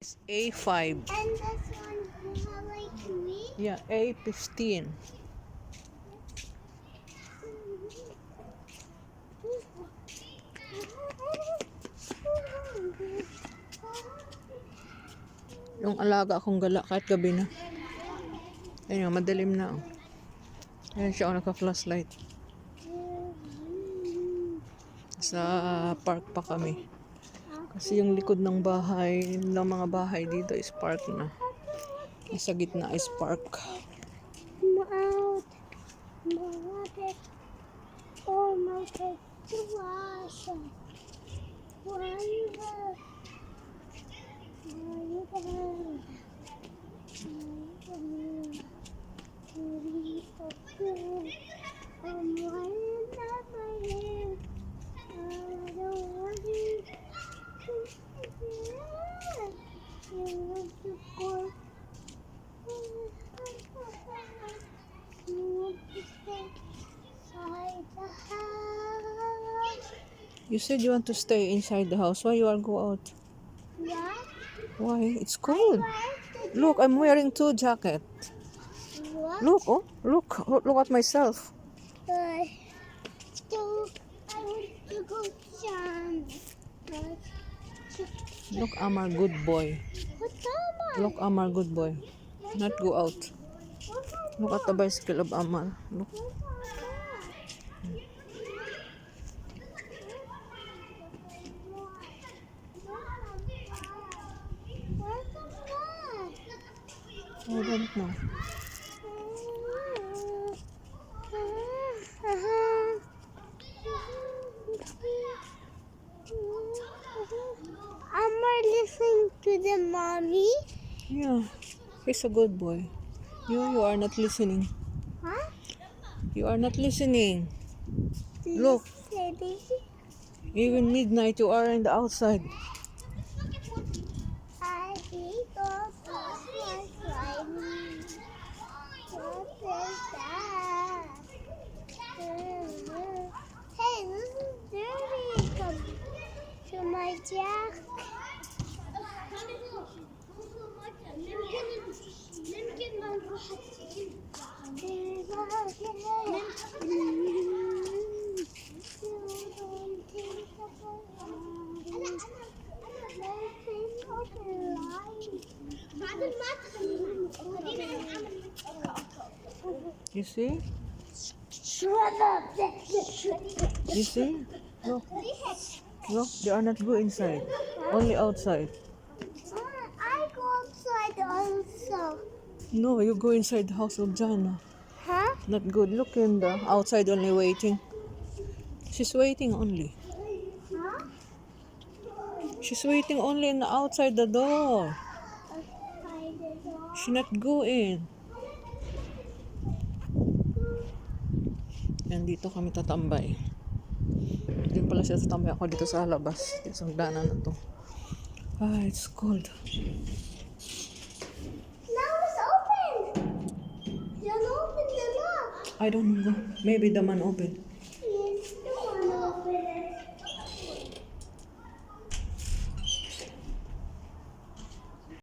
It's A5. And this one you have like me? Yeah, A15. Yung alaga akong gala kahit gabi na. Ayun nga, madilim na. Oh. Ayun siya, naka-flashlight. Sa park pa kami. Kasi yung likod ng bahay, ng mga bahay dito is park na. Sa gitna is park. Out. Oh, my God. You said you want to stay inside the house. Why you are go out? Yeah. Why? It's cold. Look, I'm wearing 2 jackets. What? Look, oh, look at myself. So I want to go some. Look, Amar, good boy. What am I? Look, Amar, good boy. Not go out. Look at the bicycle of Amar. Look. I don't know. Am I listening to the mommy? Yeah, he's a good boy. You are not listening. Huh? You are not listening. Look, even midnight you are in the outside. I hate all my slimy. What is that? Hey, this is dirty. Come to my jack. You see? Shut up! You see? Look, look, they are not go inside. Only outside. I go outside also. No, you go inside the house of Jana. Huh? Not good. Look in the outside only waiting. She's waiting only. Huh? She's waiting only in the outside the door. She not go in. Yan, dito kami tatambay. Diyan pala siya tatambay, ako dito sa labas. Sa hagdanan na to. Ah, it's cold. Now it's open. You open the lock. I don't know. Maybe the man open.